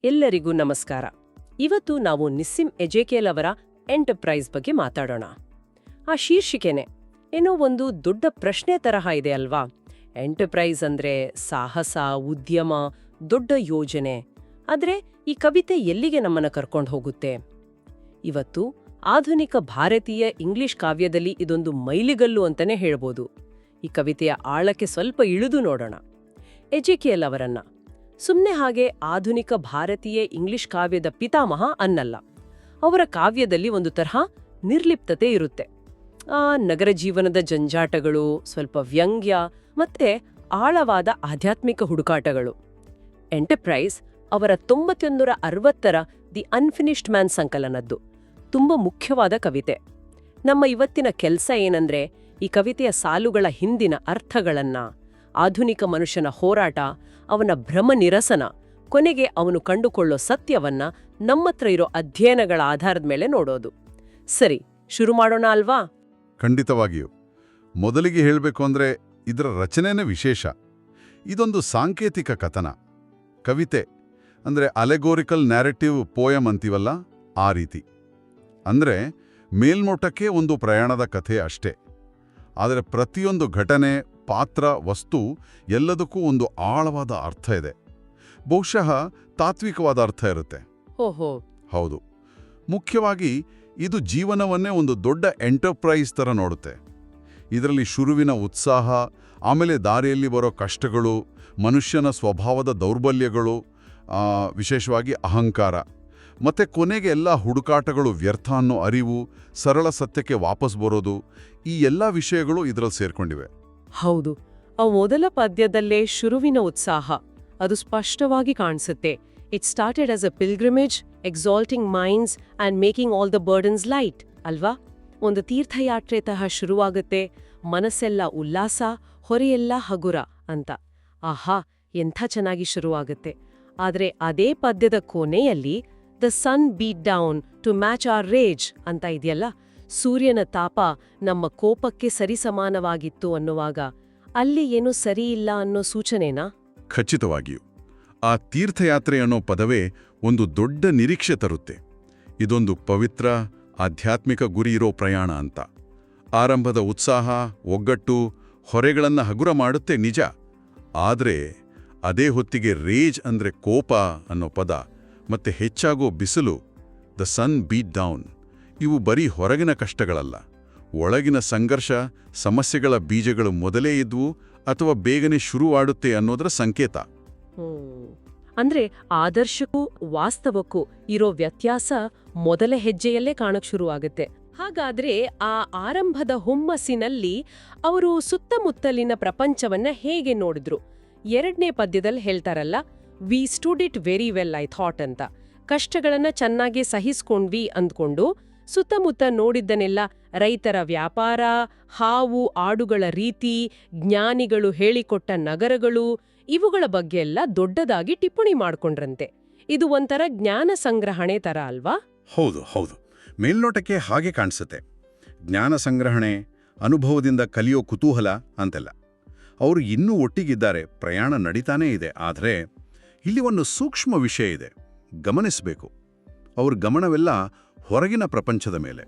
ಎಲ್ಲರಿಗೂ ನಮಸ್ಕಾರ. ಇವತ್ತು ನಾವು ನಿಸ್ಸಿಮ್ ಎಜೆಕೇಲ್ ಅವರ ಎಂಟರ್ಪ್ರೈಸ್ ಬಗ್ಗೆ ಮಾತಾಡೋಣ. ಆ ಶೀರ್ಷಿಕೆನೆ ಏನೋ ಒಂದು ದೊಡ್ಡ ಪ್ರಶ್ನೆ ತರಹ ಇದೆ ಅಲ್ವಾ? ಎಂಟರ್ಪ್ರೈಸ್ ಅಂದ್ರೆ ಸಾಹಸ, ಉದ್ಯಮ, ದೊಡ್ಡ ಯೋಜನೆ. ಆದ್ರೆ ಈ ಕವಿತೆ ಎಲ್ಲಿಗೆ ನಮ್ಮನ್ನ ಕರ್ಕೊಂಡು ಹೋಗುತ್ತೆ? ಇವತ್ತು ಆಧುನಿಕ ಭಾರತೀಯ ಇಂಗ್ಲಿಷ್ ಕಾವ್ಯದಲ್ಲಿ ಇದೊಂದು ಮೈಲಿಗಲ್ಲು ಅಂತಾನೆ ಹೇಳ್ಬೋದು. ಈ ಕವಿತೆಯ ಆಳಕ್ಕೆ ಸ್ವಲ್ಪ ಇಳಿದು ನೋಡೋಣ. ಎಜೆಕೇಲ್ ಅವರನ್ನ ಸುಮ್ನೆ ಹಾಗೆ ಆಧುನಿಕ ಭಾರತೀಯ ಇಂಗ್ಲಿಷ್ ಕಾವ್ಯದ ಪಿತಾಮಹ ಅನ್ನಲ್ಲ. ಅವರ ಕಾವ್ಯದಲ್ಲಿ ಒಂದು ತರಹ ನಿರ್ಲಿಪ್ತತೆ ಇರುತ್ತೆ. ನಗರ ಜೀವನದ ಜಂಜಾಟಗಳು, ಸ್ವಲ್ಪ ವ್ಯಂಗ್ಯ ಮತ್ತೆ ಆಳವಾದ ಆಧ್ಯಾತ್ಮಿಕ ಹುಡುಕಾಟಗಳು. ಎಂಟರ್ಪ್ರೈಸ್ ಅವರ 1960ರ ದಿ ಅನ್ಫಿನಿಶ್ಡ್ ಮ್ಯಾನ್ ಸಂಕಲನದ್ದು ತುಂಬ ಮುಖ್ಯವಾದ ಕವಿತೆ. ನಮ್ಮ ಇವತ್ತಿನ ಕೆಲಸ ಏನಂದ್ರೆ ಈ ಕವಿತೆಯ ಸಾಲುಗಳ ಹಿಂದಿನ ಅರ್ಥಗಳನ್ನ, ಆಧುನಿಕ ಮನುಷ್ಯನ ಹೋರಾಟ, ಅವನ ಭ್ರಮ ನಿರಸನ, ಕೊನೆಗೆ ಅವನು ಕಂಡುಕೊಳ್ಳೋ ಸತ್ಯವನ್ನ ನಮ್ಮತ್ರ ಇರೋ ಅಧ್ಯಯನಗಳ ಆಧಾರದ ಮೇಲೆ ನೋಡೋದು. ಸರಿ, ಶುರು ಮಾಡೋಣ ಅಲ್ವಾ? ಖಂಡಿತವಾಗಿಯೂ. ಮೊದಲಿಗೆ ಹೇಳಬೇಕು ಅಂದ್ರೆ ಇದರ ರಚನೆನೇ ವಿಶೇಷ. ಇದೊಂದು ಸಾಂಕೇತಿಕ ಕಥನ ಕವಿತೆ, ಅಂದ್ರೆ ಅಲೆಗೋರಿಕಲ್ ನ್ಯಾರೇಟಿವ್ ಪೋಯಮ್ ಅಂತೀವಲ್ಲ, ಆ ರೀತಿ. ಅಂದ್ರೆ ಮೇಲ್ನೋಟಕ್ಕೆ ಒಂದು ಪ್ರಯಾಣದ ಕಥೆ ಅಷ್ಟೇ. ಆದರೆ ಪ್ರತಿಯೊಂದು ಘಟನೆ, ಪಾತ್ರ, ವಸ್ತು ಎಲ್ಲದಕ್ಕೂ ಒಂದು ಆಳವಾದ ಅರ್ಥ ಇದೆ. ಬಹುಶಃ ತಾತ್ವಿಕವಾದ ಅರ್ಥ ಇರುತ್ತೆ. ಓಹೋ, ಹೌದು. ಮುಖ್ಯವಾಗಿ ಇದು ಜೀವನವನ್ನೇ ಒಂದು ದೊಡ್ಡ ಎಂಟರ್ಪ್ರೈಸ್ ಥರ ನೋಡುತ್ತೆ. ಇದರಲ್ಲಿ ಶುರುವಿನ ಉತ್ಸಾಹ, ಆಮೇಲೆ ದಾರಿಯಲ್ಲಿ ಬರೋ ಕಷ್ಟಗಳು, ಮನುಷ್ಯನ ಸ್ವಭಾವದ ದೌರ್ಬಲ್ಯಗಳು, ವಿಶೇಷವಾಗಿ ಅಹಂಕಾರ, ಮತ್ತೆ ಕೊನೆಗೆ ಎಲ್ಲ ಹುಡುಕಾಟಗಳು, ವ್ಯರ್ಥ ಅನ್ನೋ ಅರಿವು, ಸರಳ ಸತ್ಯಕ್ಕೆ ವಾಪಸ್ ಬರೋದು, ಈ ಎಲ್ಲ ವಿಷಯಗಳು ಇದರಲ್ಲಿ ಸೇರ್ಕೊಂಡಿವೆ. ಹೌದು. ಆ ಮೊದಲ ಪದ್ಯದಲ್ಲೇ ಶುರುವಿನ ಉತ್ಸಾಹ ಅದು ಸ್ಪಷ್ಟವಾಗಿ ಕಾಣಿಸುತ್ತೆ. It started as a pilgrimage, exalting minds and making all the burdens light ಅಲ್ವಾ? ಒಂದು ತೀರ್ಥಯಾತ್ರೆ ತಹ ಶುರುವಾಗುತ್ತೆ. ಮನಸ್ಸೆಲ್ಲ ಉಲ್ಲಾಸ, ಹೊರೆಯೆಲ್ಲ ಹಗುರ ಅಂತ. ಆಹಾ, ಎಂಥ ಚೆನ್ನಾಗಿ ಶುರುವಾಗುತ್ತೆ. ಆದ್ರೆ ಅದೇ ಪದ್ಯದ ಕೊನೆಯಲ್ಲಿ the sun beat down to match our rage ಅಂತ ಇದೆಯಲ್ಲ, ಸೂರ್ಯನ ತಾಪ ನಮ್ಮ ಕೋಪಕ್ಕೆ ಸರಿಸಮಾನವಾಗಿತ್ತು ಅನ್ನುವಾಗ ಅಲ್ಲಿ ಏನೂ ಸರಿಯಿಲ್ಲ ಅನ್ನೋ ಸೂಚನೆನಾ? ಖಚಿತವಾಗಿಯೂ. ಆ ತೀರ್ಥಯಾತ್ರೆ ಅನ್ನೋ ಪದವೇ ಒಂದು ದೊಡ್ಡ ನಿರೀಕ್ಷೆ ತರುತ್ತೆ. ಇದೊಂದು ಪವಿತ್ರ, ಆಧ್ಯಾತ್ಮಿಕ ಗುರಿ ಇರೋ ಪ್ರಯಾಣ ಅಂತ. ಆರಂಭದ ಉತ್ಸಾಹ, ಒಗ್ಗಟ್ಟು, ಹೊರೆಗಳನ್ನು ಹಗುರ ಮಾಡುತ್ತೆ ನಿಜ. ಆದ್ರೆ ಅದೇ ಹೊತ್ತಿಗೆ ರೇಜ್ ಅಂದ್ರೆ ಕೋಪ ಅನ್ನೋ ಪದ, ಮತ್ತೆ ಹೆಚ್ಚಾಗೋ ಬಿಸಿಲು, ದ ಸನ್ ಬೀಟ್ ಡೌನ್, ಇವು ಬರೀ ಹೊರಗಿನ ಕಷ್ಟಗಳಲ್ಲ, ಒಳಗಿನ ಸಂಘರ್ಷ, ಸಮಸ್ಯೆಗಳ ಬೀಜಗಳು ಮೊದಲೇ ಇದ್ವು ಅಥವಾ ಬೇಗನೆ ಶುರುವಾಡುತ್ತೆ ಅನ್ನೋದರ ಸಂಕೇತ. ಅಂದ್ರೆ ಆದರ್ಶಕ್ಕೂ ವಾಸ್ತವಕ್ಕೂ ಇರೋ ವ್ಯತ್ಯಾಸ ಮೊದಲ ಹೆಜ್ಜೆಯಲ್ಲೇ ಕಾಣಕ್ ಶುರುವಾಗುತ್ತೆ. ಹಾಗಾದ್ರೆ ಆ ಆರಂಭದ ಹುಮ್ಮಸ್ಸಿನಲ್ಲಿ ಅವರು ಸುತ್ತಮುತ್ತಲಿನ ಪ್ರಪಂಚವನ್ನ ಹೇಗೆ ನೋಡಿದ್ರು? 2ನೇ ಪದ್ಯದಲ್ಲಿ ಹೇಳ್ತಾರಲ್ಲ, we stood it very well I thought ಅಂತ. ಕಷ್ಟಗಳನ್ನ ಚೆನ್ನಾಗಿ ಸಹಿಸ್ಕೊಂಡ್ವಿ ಅಂದ್ಕೊಂಡು ಸುತ್ತಮುತ್ತ ನೋಡಿದ್ದನೆಲ್ಲ, ರೈತರ ವ್ಯಾಪಾರ, ಹಾವು ಆಡುಗಳ ರೀತಿ, ಜ್ಞಾನಿಗಳು ಹೇಳಿಕೊಟ್ಟ ನಗರಗಳು, ಇವುಗಳ ಬಗ್ಗೆ ಎಲ್ಲ ದೊಡ್ಡದಾಗಿ ಟಿಪ್ಪಣಿ ಮಾಡ್ಕೊಂಡ್ರಂತೆ. ಇದು ಒಂಥರ ಜ್ಞಾನ ಸಂಗ್ರಹಣೆ ತರ ಅಲ್ವಾ? ಹೌದು ಹೌದು, ಮೇಲ್ನೋಟಕ್ಕೆ ಹಾಗೆ ಕಾಣಿಸುತ್ತೆ. ಜ್ಞಾನ ಸಂಗ್ರಹಣೆ, ಅನುಭವದಿಂದ ಕಲಿಯೋ ಕುತೂಹಲ ಅಂತೆಲ್ಲ. ಅವರು ಇನ್ನೂ ಒಟ್ಟಿಗಿದ್ದಾರೆ, ಪ್ರಯಾಣ ನಡೀತಾನೇ ಇದೆ. ಆದರೆ ಇಲ್ಲಿ ಒಂದು ಸೂಕ್ಷ್ಮ ವಿಷಯ ಇದೆ, ಗಮನಿಸಬೇಕು. ಅವ್ರ ಗಮನವೆಲ್ಲ ಹೊರಗಿನ ಪ್ರಪಂಚದ ಮೇಲೆ,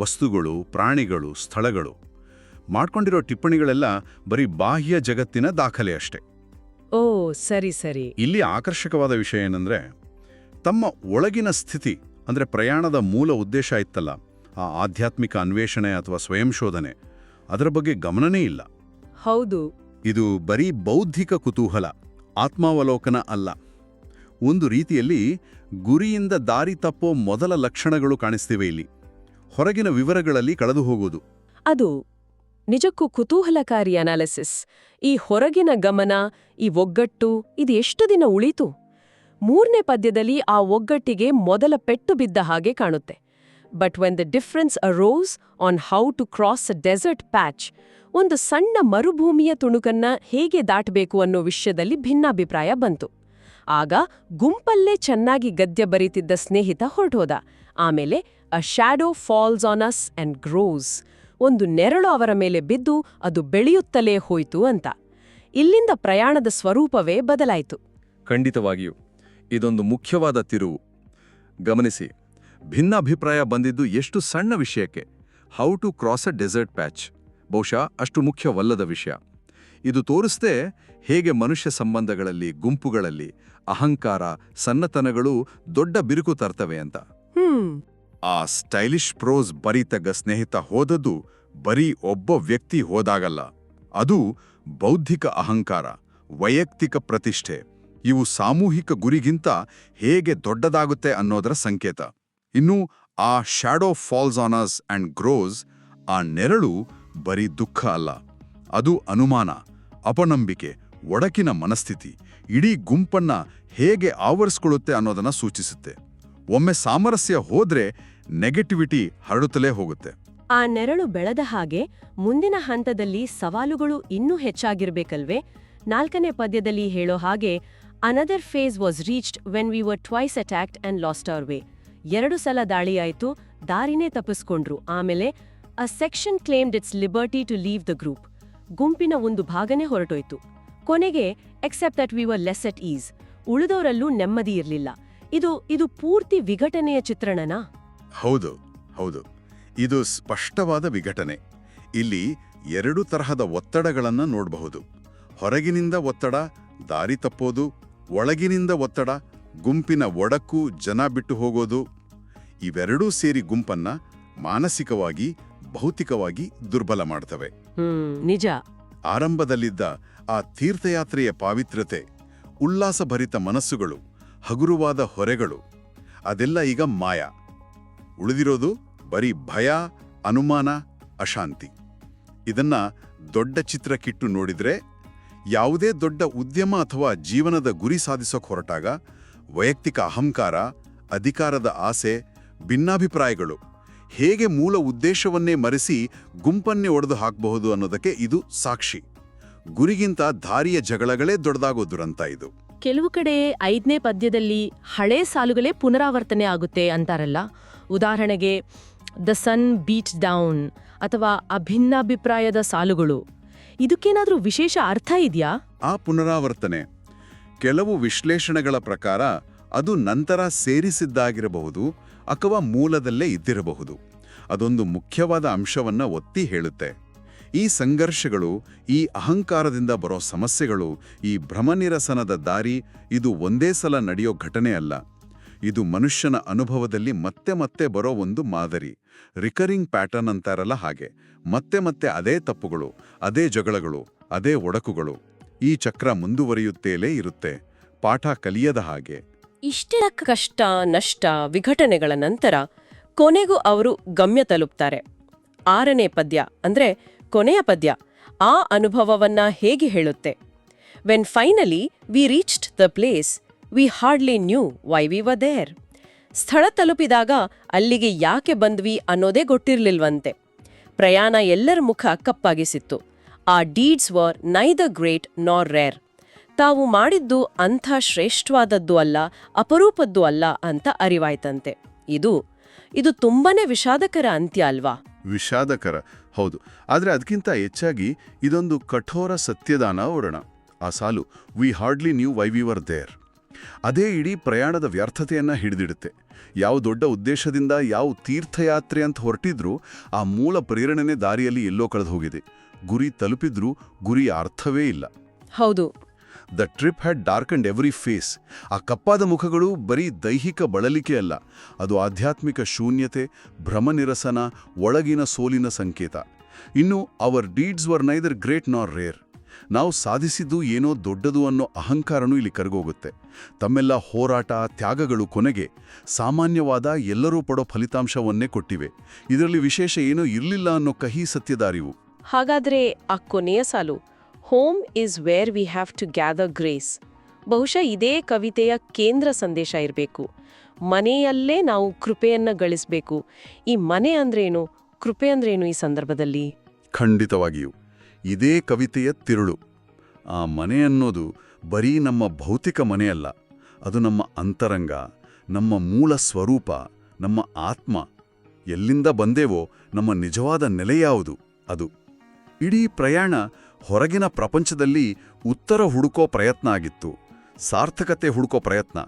ವಸ್ತುಗಳು, ಪ್ರಾಣಿಗಳು, ಸ್ಥಳಗಳು. ಮಾಡ್ಕೊಂಡಿರೋ ಟಿಪ್ಪಣಿಗಳೆಲ್ಲ ಬರೀ ಬಾಹ್ಯ ಜಗತ್ತಿನ ದಾಖಲೆ ಅಷ್ಟೆ. ಓ ಸರಿ ಸರಿ. ಇಲ್ಲಿ ಆಕರ್ಷಕವಾದ ವಿಷಯ ಏನಂದ್ರೆ, ತಮ್ಮ ಒಳಗಿನ ಸ್ಥಿತಿ ಅಂದ್ರೆ ಪ್ರಯಾಣದ ಮೂಲ ಉದ್ದೇಶ ಇತ್ತಲ್ಲ, ಆ ಆಧ್ಯಾತ್ಮಿಕ ಅನ್ವೇಷಣೆ ಅಥವಾ ಸ್ವಯಂ ಶೋಧನೆ, ಅದರ ಬಗ್ಗೆ ಗಮನನೇ ಇಲ್ಲ. ಹೌದು. ಇದು ಬರೀ ಬೌದ್ಧಿಕ ಕುತೂಹಲ, ಆತ್ಮಾವಲೋಕನ ಅಲ್ಲ. ಒಂದು ರೀತಿಯಲ್ಲಿ ಗುರಿಯಿಂದ ದಾರಿ ತಪ್ಪೋ ಮೊದಲ ಲಕ್ಷಣಗಳು ಕಾಣಿಸ್ತಿವೆ ಇಲ್ಲಿ, ಹೊರಗಿನ ವಿವರಗಳಲ್ಲಿ ಕಳೆದು ಹೋಗೋದು. ಅದು ನಿಜಕ್ಕೂ ಕುತೂಹಲಕಾರಿ ಅನಾಲಿಸಿಸ್. ಈ ಹೊರಗಿನ ಗಮನ, ಈ ಒಗ್ಗಟ್ಟು, ಇದು ಎಷ್ಟು ದಿನ ಉಳೀತು? 3ನೇ ಪದ್ಯದಲ್ಲಿ ಆ ಒಗ್ಗಟ್ಟಿಗೆ ಮೊದಲ ಪೆಟ್ಟು ಬಿದ್ದ ಹಾಗೆ ಕಾಣುತ್ತೆ. But when the difference arose on how to cross a desert patch, ಒಂದು ಸಣ್ಣ ಮರುಭೂಮಿಯ ತುಣುಕನ್ನ ಹೇಗೆ ದಾಟಬೇಕು ಅನ್ನೋ ವಿಷಯದಲ್ಲಿ ಭಿನ್ನಾಭಿಪ್ರಾಯ ಬಂತು. ಆಗ ಗುಂಪಲ್ಲೇ ಚೆನ್ನಾಗಿ ಗದ್ಯ ಬರೀತಿದ್ದ ಸ್ನೇಹಿತ ಹೊರಟೋದ. ಆಮೇಲೆ a shadow falls on us and grows, ಒಂದು ನೆರಳು ಅವರ ಮೇಲೆ ಬಿದ್ದು ಅದು ಬೆಳೆಯುತ್ತಲೇ ಹೋಯ್ತು ಅಂತ. ಇಲ್ಲಿಂದ ಪ್ರಯಾಣದ ಸ್ವರೂಪವೇ ಬದಲಾಯಿತು. ಖಂಡಿತವಾಗಿಯೂ. ಇದೊಂದು ಮುಖ್ಯವಾದ ತಿರುವು. ಗಮನಿಸಿ, ಭಿನ್ನಾಭಿಪ್ರಾಯ ಬಂದಿದ್ದು ಎಷ್ಟು ಸಣ್ಣ ವಿಷಯಕ್ಕೆ. How to cross a desert patch ಬಹುಶಃ ಅಷ್ಟು ಮುಖ್ಯವಲ್ಲದ ವಿಷಯ. ಇದು ತೋರಿಸ್ದೆ ಹೇಗೆ ಮನುಷ್ಯ ಸಂಬಂಧಗಳಲ್ಲಿ, ಗುಂಪುಗಳಲ್ಲಿ ಅಹಂಕಾರ, ಸನ್ನತನಗಳು ದೊಡ್ಡ ಬಿರುಕು ತರ್ತವೆ ಅಂತ. ಆ ಸ್ಟೈಲಿಶ್ ಪ್ರೋಸ್ ಬರೀತಗ ಸ್ನೇಹಿತ ಹೋದದ್ದು ಬರೀ ಒಬ್ಬ ವ್ಯಕ್ತಿ ಹೋದಾಗಲ್ಲ. ಅದು ಬೌದ್ಧಿಕ ಅಹಂಕಾರ, ವೈಯಕ್ತಿಕ ಪ್ರತಿಷ್ಠೆ, ಇವು ಸಾಮೂಹಿಕ ಗುರಿಗಿಂತ ಹೇಗೆ ದೊಡ್ಡದಾಗುತ್ತೆ ಅನ್ನೋದರ ಸಂಕೇತ. ಇನ್ನು ಆ shadow falls on us and grows, ಆ ನೆರಳು ಬರೀ ದುಃಖ ಅಲ್ಲ, ಅದು ಅನುಮಾನ, ಅಪನಂಬಿಕೆ, ಒಡಕಿನ ಮನಸ್ಥಿತಿ, ಇಡೀ ಗುಂಪನ್ನ ಹೇಗೆ ಆವರಿಸ್ಕೊಳ್ಳುತ್ತೆ ಅನ್ನೋದನ್ನ ಸೂಚಿಸುತ್ತೆ. ಒಮ್ಮೆ ಸಾಮರಸ್ಯ ಹೋದ್ರೆ ನೆಗೆಟಿವಿಟಿ ಹರಡುತ್ತಲೇ ಹೋಗುತ್ತೆ. ಆ ನೆರಳು ಬೆಳೆದ ಹಾಗೆ ಮುಂದಿನ ಹಂತದಲ್ಲಿ ಸವಾಲುಗಳು ಇನ್ನೂ ಹೆಚ್ಚಾಗಿರ್ಬೇಕಲ್ವೇ? 4ನೇ ಪದ್ಯದಲ್ಲಿ ಹೇಳೋ ಹಾಗೆ, another phase was reached when we were twice attacked and lost our way. 2 ಸಲ ದಾಳಿಯಾಯ್ತು, ದಾರಿನೇ ತಪ್ಪಿಸ್ಕೊಂಡ್ರು. ಆಮೇಲೆ a section claimed its liberty to leave the group. ಗುಂಪಿನ ಒಂದು ಭಾಗನೇ ಹೊರಟೋಯ್ತು. ಕೊನೆಗೆ except that we were less at ease, ಉಳಿದವರಲ್ಲೂ ನೆಮ್ಮದಿ ಇರಲಿಲ್ಲ. ಇದು ಪೂರ್ತಿ ವಿಘಟನೆಯ ಚಿತ್ರಣನಾ? ಹೌದು, ಇದು ಸ್ಪಷ್ಟವಾದ ವಿಘಟನೆ. ಇಲ್ಲಿ 2 ತರಹದ ಒತ್ತಡಗಳನ್ನು ನೋಡಬಹುದು. ಹೊರಗಿನಿಂದ ಒತ್ತಡ, ದಾರಿ ತಪ್ಪೋದು; ಒಳಗಿನಿಂದ ಒತ್ತಡ, ಗುಂಪಿನ ಒಡಕು, ಜನ ಬಿಟ್ಟು ಹೋಗೋದು. ಇವೆರಡೂ ಸೇರಿ ಗುಂಪನ್ನ ಮಾನಸಿಕವಾಗಿ, ಭೌತಿಕವಾಗಿ ದುರ್ಬಲ ಮಾಡ್ತವೆ. ನಿಜ. ಆರಂಭದಲ್ಲಿದ್ದ ಆ ತೀರ್ಥಯಾತ್ರೆಯ ಪಾವಿತ್ರ್ಯತೆ, ಉಲ್ಲಾಸಭರಿತ ಮನಸ್ಸುಗಳು, ಹಗುರವಾದ ಹೊರೆಗಳು, ಅದೆಲ್ಲ ಈಗ ಮಾಯ. ಉಳಿದಿರೋದು ಬರೀ ಭಯ, ಅನುಮಾನ, ಅಶಾಂತಿ. ಇದನ್ನ ದೊಡ್ಡ ಚಿತ್ರಕ್ಕಿಟ್ಟು ನೋಡಿದ್ರೆ, ಯಾವುದೇ ದೊಡ್ಡ ಉದ್ಯಮ ಅಥವಾ ಜೀವನದ ಗುರಿ ಸಾಧಿಸೋಕೆ ಹೊರಟಾಗ ವೈಯಕ್ತಿಕ ಅಹಂಕಾರ, ಅಧಿಕಾರದ ಆಸೆ, ಭಿನ್ನಾಭಿಪ್ರಾಯಗಳು ಹೇಗೆ ಮೂಲ ಉದ್ದೇಶವನ್ನೇ ಮರೆಸಿ ಗುಂಪನ್ನೇ ಒಡೆದು ಹಾಕಬಹುದು ಅನ್ನೋದಕ್ಕೆ ಇದು ಸಾಕ್ಷಿ. ಗುರಿಗಿಂತ ದಾರಿಯ ಜಗಳಗಳೇ ದೊಡ್ಡದಾಗೋ ದುರಂತ ಇದು. ಕೆಲವು ಕಡೆ 5ನೇ ಪದ್ಯದಲ್ಲಿ ಹಳೆ ಸಾಲುಗಳೇ ಪುನರಾವರ್ತನೆ ಆಗುತ್ತೆ ಅಂತಾರಲ್ಲ. ಉದಾಹರಣೆಗೆ ದ ಸನ್ ಬೀಟ್ ಡೌನ್ ಅಥವಾ ಅಭಿನ್ನಾಭಿಪ್ರಾಯದ ಸಾಲುಗಳು. ಇದಕ್ಕೇನಾದ್ರೂ ವಿಶೇಷ ಅರ್ಥ ಇದೆಯಾ? ಆ ಪುನರಾವರ್ತನೆ ಕೆಲವು ವಿಶ್ಲೇಷಣೆಗಳ ಪ್ರಕಾರ ಅದು ನಂತರ ಸೇರಿಸಿದ್ದಾಗಿರಬಹುದು ಅಥವಾ ಮೂಲದಲ್ಲೇ ಇದ್ದಿರಬಹುದು. ಅದೊಂದು ಮುಖ್ಯವಾದ ಅಂಶವನ್ನ ಒತ್ತಿ ಹೇಳುತ್ತೆ. ಈ ಸಂಘರ್ಷಗಳು, ಈ ಅಹಂಕಾರದಿಂದ ಬರೋ ಸಮಸ್ಯೆಗಳು, ಈ ಭ್ರಮನಿರಸನದ ದಾರಿ, ಇದು ಒಂದೇ ಸಲ ನಡೆಯೋ ಘಟನೆ ಅಲ್ಲ. ಇದು ಮನುಷ್ಯನ ಅನುಭವದಲ್ಲಿ ಮತ್ತೆ ಮತ್ತೆ ಬರೋ ಒಂದು ಮಾದರಿ, ರಿಕರಿಂಗ್ ಪ್ಯಾಟರ್ನ್ ಅಂತಾರಲ್ಲ ಹಾಗೆ. ಮತ್ತೆ ಮತ್ತೆ ಅದೇ ತಪ್ಪುಗಳು, ಅದೇ ಜಗಳಗಳು, ಅದೇ ಒಡಕುಗಳು. ಈ ಚಕ್ರ ಮುಂದುವರಿಯುತ್ತಲೇ ಇರುತ್ತೆ, ಪಾಠ ಕಲಿಯದ ಹಾಗೆ. ಇಷ್ಟೆಲ್ಲ ಕಷ್ಟ, ನಷ್ಟ, ವಿಘಟನೆಗಳ ನಂತರ ಕೊನೆಗೂ ಅವರು ಗಮ್ಯ ತಲುಪ್ತಾರೆ. 6ನೇ ಪದ್ಯ ಅಂದ್ರೆ ಕೊನೆಯ ಪದ್ಯ ಆ ಅನುಭವವನ್ನ ಹೇಗೆ ಹೇಳುತ್ತೆ? When finally we reached the place we hardly knew why we were there. ಸ್ಥಳ ತಲುಪಿದಾಗ ಅಲ್ಲಿಗೆ ಯಾಕೆ ಬಂದ್ವಿ ಅನ್ನೋದೇ ಗೊತ್ತಿರ್ಲಿಲ್ವಂತೆ. ಪ್ರಯಾಣ ಎಲ್ಲರ ಮುಖ ಕಪ್ಪಾಗಿಸಿತ್ತು. ಆ deeds were neither great nor rare. ತಾವು ಮಾಡಿದ್ದು ಅಂಥ ಶ್ರೇಷ್ಠವಾದದ್ದು ಅಲ್ಲ, ಅಪರೂಪದ್ದು ಅಲ್ಲ ಅಂತ ಅರಿವಾಯ್ತಂತೆ. ಇದು ತುಂಬಾನೇ ವಿಷಾದಕರ ಅಂತ್ಯ ಅಲ್ವಾ? ವಿಷಾದಕರ, ಹೌದು. ಆದರೆ ಅದಕ್ಕಿಂತ ಹೆಚ್ಚಾಗಿ ಇದೊಂದು ಕಠೋರ ಸತ್ಯದ ಅನಾವರಣ. ಆ ಸಾಲು we hardly knew why we were there, ಅದೇ ಇಡೀ ಪ್ರಯಾಣದ ವ್ಯರ್ಥತೆಯನ್ನ ಹಿಡಿದಿಡುತ್ತೆ. ಯಾವ ದೊಡ್ಡ ಉದ್ದೇಶದಿಂದ, ಯಾವ ತೀರ್ಥಯಾತ್ರೆ ಅಂತ ಹೊರಟಿದ್ರೂ ಆ ಮೂಲ ಪ್ರೇರಣೆನೇ ದಾರಿಯಲ್ಲಿ ಎಲ್ಲೋ ಕಳೆದು ಹೋಗಿದೆ. ಗುರಿ ತಲುಪಿದ್ರೂ ಗುರಿಯ ಅರ್ಥವೇ ಇಲ್ಲ. ಹೌದು. The trip had darkened every face. ಆ ಕಪ್ಪಾದ ಮುಖಗಳು ಬರೀ ದೈಹಿಕ ಬಳಲಿಕೆ ಅಲ್ಲ, ಅದು ಆಧ್ಯಾತ್ಮಿಕ ಶೂನ್ಯತೆ, ಭ್ರಮನಿರಸನ, ಒಳಗಿನ ಸೋಲಿನ ಸಂಕೇತ. ಇನ್ನು our deeds were neither great nor rare. ನಾವು ಸಾಧಿಸಿದ್ದು ಏನೋ ದೊಡ್ಡದು ಅನ್ನೋ ಅಹಂಕಾರನೂ ಇಲ್ಲಿ ಕರಗೋಗುತ್ತೆ. ತಮ್ಮೆಲ್ಲ ಹೋರಾಟ, ತ್ಯಾಗಗಳು ಕೊನೆಗೆ ಸಾಮಾನ್ಯವಾದ ಎಲ್ಲರೂ ಪಡೋ ಫಲಿತಾಂಶವನ್ನೇ ಕೊಟ್ಟಿವೆ. ಇದರಲ್ಲಿ ವಿಶೇಷ ಏನೂ ಇರಲಿಲ್ಲ ಅನ್ನೋ ಕಹಿ ಸತ್ಯದ ಅರಿವು. ಹಾಗಾದ್ರೆ ಆ ಕೊನೆಯ ಸಾಲು home is where we have to gather grace, ಬಹುಶಃ ಇದೇ ಕವಿತೆಯ ಕೇಂದ್ರ ಸಂದೇಶ ಇರಬೇಕು. ಮನೆಯಲ್ಲೇ ನಾವು ಕೃಪೆಯನ್ನ ಗಳಿಸಬೇಕು. ಈ ಮನೆ ಅಂದ್ರೇನು, ಕೃಪೆ ಅಂದ್ರೇನು ಈ ಸಂದರ್ಭದಲ್ಲಿ? ಖಂಡಿತವಾಗಿಯೂ ಇದೇ ಕವಿತೆಯ ತಿರುಳು. ಆ ಮನೆ ಅನ್ನೋದು ಬರೀ ನಮ್ಮ ಭೌತಿಕ ಮನೆಯಲ್ಲ, ಅದು ನಮ್ಮ ಅಂತರಂಗ, ನಮ್ಮ ಮೂಲ ಸ್ವರೂಪ, ನಮ್ಮ ಆತ್ಮ. ಎಲ್ಲಿಂದ ಬಂದೇವೋ, ನಮ್ಮ ನಿಜವಾದ ನೆಲೆ ಯಾವುದು ಅದು. ಇಡೀ ಪ್ರಯಾಣ ಹೊರಗಿನ ಪ್ರಪಂಚದಲ್ಲಿ ಉತ್ತರ ಹುಡುಕೋ ಪ್ರಯತ್ನ ಆಗಿತ್ತು, ಸಾರ್ಥಕತೆ ಹುಡುಕೋ ಪ್ರಯತ್ನ.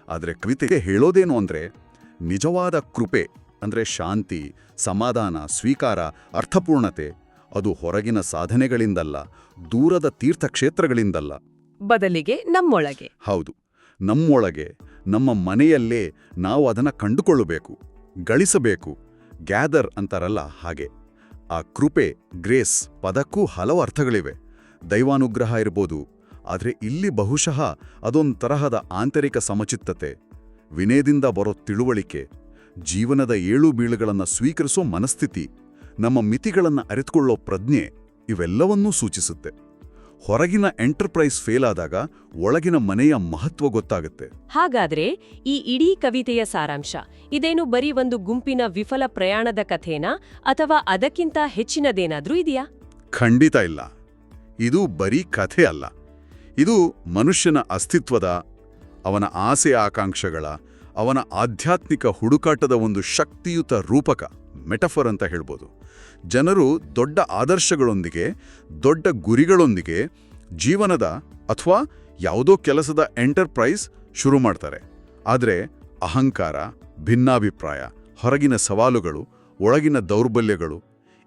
ಆದರೆ ಕವಿತೆಗೆ ಹೇಳೋದೇನು ಅಂದರೆ ನಿಜವಾದ ಕೃಪೆ ಅಂದರೆ ಶಾಂತಿ, ಸಮಾಧಾನ, ಸ್ವೀಕಾರ, ಅರ್ಥಪೂರ್ಣತೆ ಅದು ಹೊರಗಿನ ಸಾಧನೆಗಳಿಂದಲ್ಲ, ದೂರದ ತೀರ್ಥಕ್ಷೇತ್ರಗಳಿಂದಲ್ಲ. ಬದಲಿಗೆ ನಮ್ಮೊಳಗೆ. ಹೌದು, ನಮ್ಮೊಳಗೆ, ನಮ್ಮ ಮನೆಯಲ್ಲೇ ನಾವು ಅದನ್ನು ಕಂಡುಕೊಳ್ಳಬೇಕು, ಗಳಿಸಬೇಕು. ಗ್ಯಾದರ್ ಅಂತಾರಲ್ಲ ಹಾಗೆ. ಆ ಕೃಪೆ, ಗ್ರೇಸ್ ಪದಕ್ಕೂ ಹಲವು ಅರ್ಥಗಳಿವೆ. ದೈವಾನುಗ್ರಹ ಇರ್ಬೋದು, ಆದರೆ ಇಲ್ಲಿ ಬಹುಶಃ ಅದೊಂದು ತರಹದ ಆಂತರಿಕ ಸಮಚಿತ್ತತೆ, ವಿನಯದಿಂದ ಬರೋ ತಿಳುವಳಿಕೆ, ಜೀವನದ ಏಳು ಬೀಳುಗಳನ್ನು ಸ್ವೀಕರಿಸೋ ಮನಸ್ಥಿತಿ, ನಮ್ಮ ಮಿತಿಗಳನ್ನು ಅರಿತುಕೊಳ್ಳೋ ಪ್ರಜ್ಞೆ ಇವೆಲ್ಲವನ್ನೂ ಸೂಚಿಸುತ್ತೆ. ಹೊರಗಿನ ಎಂಟರ್ಪ್ರೈಸ್ ಫೇಲ್ ಆದಾಗ ಒಳಗಿನ ಮನೆಯ ಮಹತ್ವ ಗೊತ್ತಾಗುತ್ತೆ. ಹಾಗಾದ್ರೆ ಈ ಇಡೀ ಕವಿತೆಯ ಸಾರಾಂಶ ಇದೇನು ಬರೀ ಒಂದು ಗುಂಪಿನ ವಿಫಲ ಪ್ರಯಾಣದ ಕಥೆನಾ ಅಥವಾ ಅದಕ್ಕಿಂತ ಹೆಚ್ಚಿನದೇನಾದ್ರೂ ಇದೆಯಾ? ಖಂಡಿತ ಇಲ್ಲ. ಇದು ಬರೀ ಕಥೆ ಅಲ್ಲ. ಇದು ಮನುಷ್ಯನ ಅಸ್ತಿತ್ವದ, ಅವನ ಆಸೆ ಆಕಾಂಕ್ಷೆಗಳ, ಅವನ ಆಧ್ಯಾತ್ಮಿಕ ಹುಡುಕಾಟದ ಒಂದು ಶಕ್ತಿಯುತ ರೂಪಕ, ಮೆಟಫರ್ ಅಂತ ಹೇಳ್ಬೋದು. ಜನರು ದೊಡ್ಡ ಆದರ್ಶಗಳೊಂದಿಗೆ, ದೊಡ್ಡ ಗುರಿಗಳೊಂದಿಗೆ ಜೀವನದ ಅಥವಾ ಯಾವುದೋ ಕೆಲಸದ ಎಂಟರ್ಪ್ರೈಸ್ ಶುರು ಮಾಡ್ತಾರೆ. ಆದರೆ ಅಹಂಕಾರ, ಭಿನ್ನಾಭಿಪ್ರಾಯ, ಹೊರಗಿನ ಸವಾಲುಗಳು, ಒಳಗಿನ ದೌರ್ಬಲ್ಯಗಳು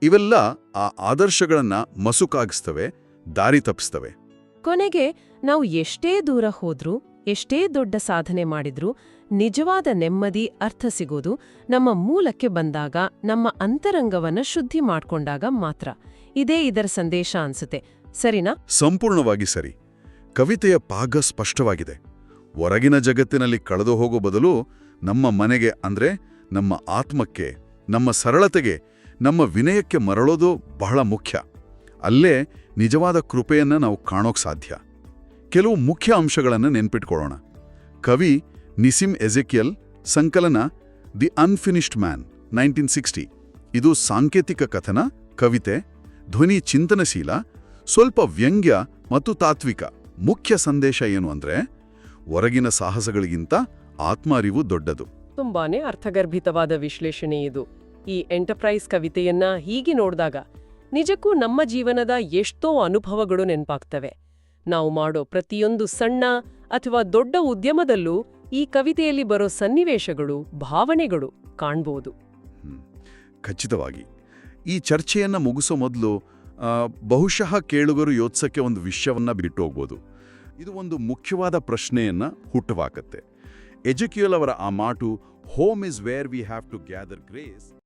ಇವೆಲ್ಲ ಆ ಆದರ್ಶಗಳನ್ನು ಮಸುಕಾಗಿಸ್ತವೆ, ದಾರಿ ತಪ್ಪಿಸ್ತವೆ. ಕೊನೆಗೆ ನಾವು ಎಷ್ಟೇ ದೂರ ಹೋದ್ರೂ, ಎಷ್ಟೇ ದೊಡ್ಡ ಸಾಧನೆ ಮಾಡಿದ್ರೂ ನಿಜವಾದ ನೆಮ್ಮದಿ, ಅರ್ಥ ಸಿಗೋದು ನಮ್ಮ ಮೂಲಕ್ಕೆ ಬಂದಾಗ, ನಮ್ಮ ಅಂತರಂಗವನ್ನ ಶುದ್ಧಿ ಮಾಡ್ಕೊಂಡಾಗ ಮಾತ್ರ. ಇದೇ ಇದರ ಸಂದೇಶ ಅನ್ಸುತ್ತೆ, ಸರಿನಾ? ಸಂಪೂರ್ಣವಾಗಿ ಸರಿ. ಕವಿತೆಯ ಪಾಗ ಸ್ಪಷ್ಟವಾಗಿದೆ. ಹೊರಗಿನ ಜಗತ್ತಿನಲ್ಲಿ ಕಳೆದು ಹೋಗೋ ಬದಲು ನಮ್ಮ ಮನೆಗೆ, ಅಂದ್ರೆ ನಮ್ಮ ಆತ್ಮಕ್ಕೆ, ನಮ್ಮ ಸರಳತೆಗೆ, ನಮ್ಮ ವಿನಯಕ್ಕೆ ಮರಳೋದು ಬಹಳ ಮುಖ್ಯ. ಅಲ್ಲೇ ನಿಜವಾದ ಕೃಪೆಯನ್ನು ನಾವು ಕಾಣೋಕ್ ಸಾಧ್ಯ. ಕೆಲವು ಮುಖ್ಯ ಅಂಶಗಳನ್ನು ನೆನ್ಪಿಟ್ಕೊಳ್ಳೋಣ. ಕವಿ ನಿಸಿಮ್ ಎಜೆಕಿಯಲ್ ಸಂಕಲನ ದಿ ಅನ್ಫಿನಿಶ್ಡ್ ಮ್ಯಾನ್ 1960. ಇದು ಸಾಂಕೇತಿಕ ಕಥನ, ಕವಿತೆ, ಧ್ವನಿ ಚಿಂತನಶೀಲ, ಸ್ವಲ್ಪ ವ್ಯಂಗ್ಯ ಮತ್ತು ತಾತ್ವಿಕ. ಮುಖ್ಯ ಸಂದೇಶ ಏನು ಅಂದ್ರೆ ಹೊರಗಿನ ಸಾಹಸಗಳಿಗಿಂತ ಆತ್ಮ ಅರಿವು ದೊಡ್ಡದು. ತುಂಬಾನೇ ಅರ್ಥಗರ್ಭಿತವಾದ ವಿಶ್ಲೇಷಣೆ ಇದು. ಈ ಎಂಟರ್ಪ್ರೈಸ್ ಕವಿತೆಯನ್ನ ಹೀಗೆ ನೋಡಿದಾಗ ನಿಜಕ್ಕೂ ನಮ್ಮ ಜೀವನದ ಎಷ್ಟೋ ಅನುಭವಗಳು ನೆನಪಾಗ್ತವೆ. ನಾವು ಮಾಡೋ ಪ್ರತಿಯೊಂದು ಸಣ್ಣ ಅಥವಾ ದೊಡ್ಡ ಉದ್ಯಮದಲ್ಲೂ ಈ ಕವಿತೆಯಲ್ಲಿ ಬರೋ ಸನ್ನಿವೇಶಗಳು, ಭಾವನೆಗಳು ಕಾಣ್ಬೋದು. ಖಚಿತವಾಗಿ. ಈ ಚರ್ಚೆಯನ್ನು ಮುಗಿಸೋ ಮೊದಲು ಬಹುಶಃ ಕೇಳುಗರು ಯೋಚಿಸಕ್ಕೆ ಒಂದು ವಿಷಯವನ್ನ ಬಿಟ್ಟು ಹೋಗ್ಬೋದು. ಇದು ಒಂದು ಮುಖ್ಯವಾದ ಪ್ರಶ್ನೆಯನ್ನ ಹುಟ್ಟುಹಾಕತ್ತೆ. ಎಜೆಕಿಯಲ್ ಅವರ ಆ ಮಾತು, home is where we have to gather grace,